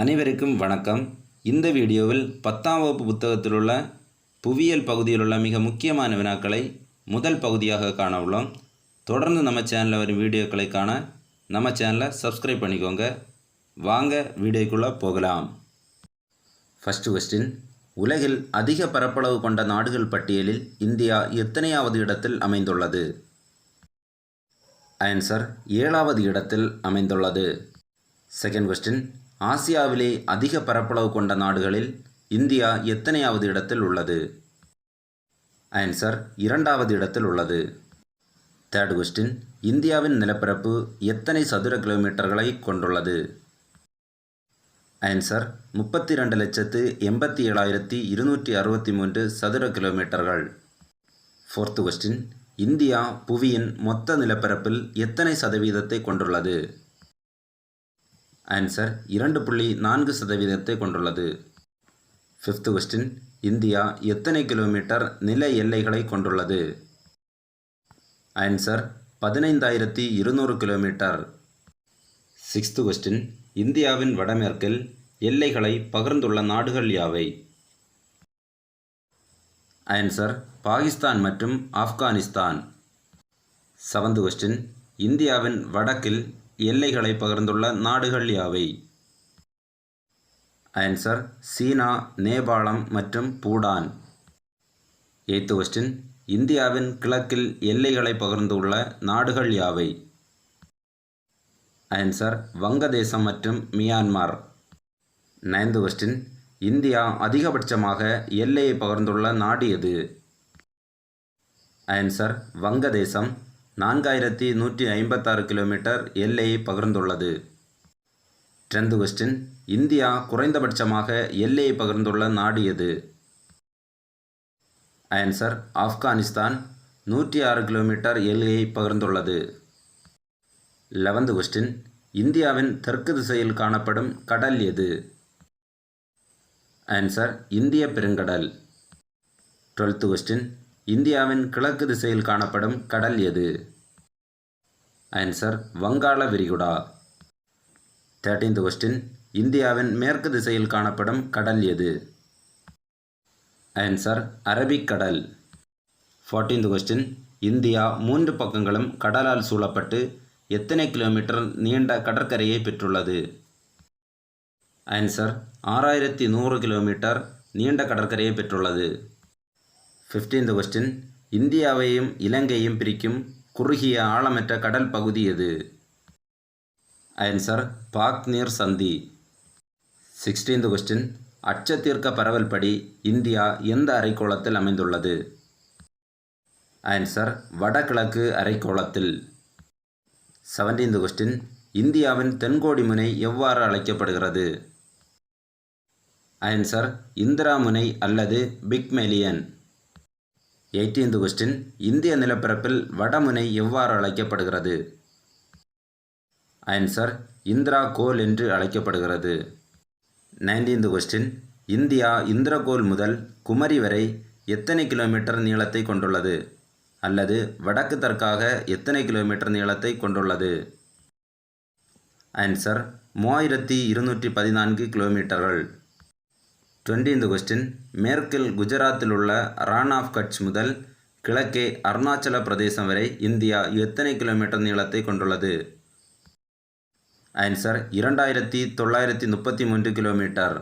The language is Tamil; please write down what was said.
அனைவருக்கும் வணக்கம். இந்த வீடியோவில் 10ஆம் வகுப்பு புத்தகத்தில் உள்ள புவியியல் பகுதியில் உள்ள மிக முக்கியமான வினாக்களை முதல் பகுதியாக காண உள்ளோம். தொடர்ந்து நம்ம சேனலில் வரும் வீடியோக்களை காண நம்ம சேனலை சப்ஸ்கிரைப் பண்ணிக்கோங்க. வாங்க வீடியோக்குள்ளே போகலாம். ஃபர்ஸ்ட் கொஸ்டின், உலகில் அதிக பரப்பளவு கொண்ட நாடுகள் பட்டியலில் இந்தியா எத்தனையாவது இடத்தில் அமைந்துள்ளது? ஆன்சர் 7வது இடத்தில் அமைந்துள்ளது. செகண்ட் கொஸ்டின், ஆசியாவிலே அதிக பரப்பளவு கொண்ட நாடுகளில் இந்தியா எத்தனையாவது இடத்தில் உள்ளது? ஆன்சர் 2வது இடத்தில் உள்ளது. தேர்ட் கொஸ்டின், இந்தியாவின் நிலப்பரப்பு எத்தனை சதுர கிலோமீட்டர்களை கொண்டுள்ளது? ஆன்சர் 32,87,263 சதுர கிலோமீட்டர்கள். ஃபோர்த் கொஸ்டின், இந்தியா புவியின் மொத்த நிலப்பரப்பில் எத்தனை சதவீதத்தை கொண்டுள்ளது? ஆன்சர் 2.4% கொண்டுள்ளது. ஃபிஃப்த் கொஸ்டின், இந்தியா எத்தனை கிலோமீட்டர் நில எல்லைகளை கொண்டுள்ளது? Answer 15,200 kilometre. சிக்ஸ்த் கொஸ்டின், இந்தியாவின் வடமேற்கில் எல்லைகளை பகிர்ந்துள்ள நாடுகள் யாவை? ஆன்சர் பாகிஸ்தான் மற்றும் ஆப்கானிஸ்தான். செவன்த் கொஸ்டின், இந்தியாவின் வடக்கில் எல்லைகளை பகிர்ந்துள்ள நாடுகள் யாவை? ஆன்சர் சீனா, நேபாளம் மற்றும் பூடான். எய்த் கொஸ்டின், இந்தியாவின் கிழக்கில் எல்லைகளை பகிர்ந்துள்ள நாடுகள் யாவை? ஆன்சர் வங்கதேசம் மற்றும் மியான்மர். நைன்த் கொஸ்டின், இந்தியா அதிகபட்சமாக எல்லையை பகிர்ந்துள்ள நாடு எது? ஆன்சர் வங்கதேசம் 4,156 கிலோமீட்டர் எல்லையை பகிர்ந்துள்ளது. 10th கொஸ்டின், இந்தியா குறைந்தபட்சமாக எல்லையை பகிர்ந்துள்ள நாடு எது? ஆன்சர் ஆப்கானிஸ்தான் 106 கிலோமீட்டர் எல்லையை பகிர்ந்துள்ளது. 11th கொஸ்டின், இந்தியாவின் தெற்கு திசையில் காணப்படும் கடல் எது? ஆன்சர் இந்திய பெருங்கடல். 12th கொஸ்டின், இந்தியாவின் கிழக்கு திசையில் காணப்படும் கடல் எது? ஆன்சர் வங்காள விரிகுடா. 13th கொஸ்டின், இந்தியாவின் மேற்கு திசையில் காணப்படும் கடல் எது? ஆன்சர் அரபிக்கடல். 14th கொஸ்டின், இந்தியா 3 பக்கங்களும் கடலால் சூழப்பட்டு எத்தனை கிலோமீட்டர் நீண்ட கடற்கரையை பெற்றுள்ளது? ஆன்சர் 6,100 கிலோமீட்டர் நீண்ட கடற்கரையை பெற்றுள்ளது. 15th கொஸ்டின், இந்தியாவையும் இலங்கையும் பிரிக்கும் குறுகிய ஆழமற்ற கடல் பகுதி எது? ஆன்சர் பாக் நீர் சந்தி. 16th கொஸ்டின், அட்சதீர்க்க பரவல் படி இந்தியா எந்த அரைக்கோளத்தில் அமைந்துள்ளது? ஆன்சர் வடகிழக்கு அரைக்கோளத்தில். 17th கொஸ்டின், இந்தியாவின் தென்கோடி முனை எவ்வாறு அழைக்கப்படுகிறது? ஆன்சர் இந்திரா முனை அல்லது பிக்மெலியன். 18th கொஸ்டின், இந்திய நிலப்பரப்பில் வடமுனை எவ்வாறு அழைக்கப்படுகிறது? ஆன்சர் இந்திரா கோல் என்று அழைக்கப்படுகிறது. 19th கொஸ்டின், இந்தியா இந்திரகோல் முதல் குமரி வரை எத்தனை கிலோமீட்டர் நீளத்தை கொண்டுள்ளது? அல்லது வடக்கு தெற்காக எத்தனை கிலோமீட்டர் நீளத்தை கொண்டுள்ளது? ஆன்சர் 3,214 கிலோமீட்டர்கள். 20th கொஸ்டின், மேற்கில் குஜராத்தில் உள்ள ரான் ஆஃப் கட்ச் முதல் கிழக்கே அருணாச்சல பிரதேசம் வரை இந்தியா எத்தனை கிலோமீட்டர் நீளத்தை கொண்டுள்ளது? Answer 2,933 kilometre.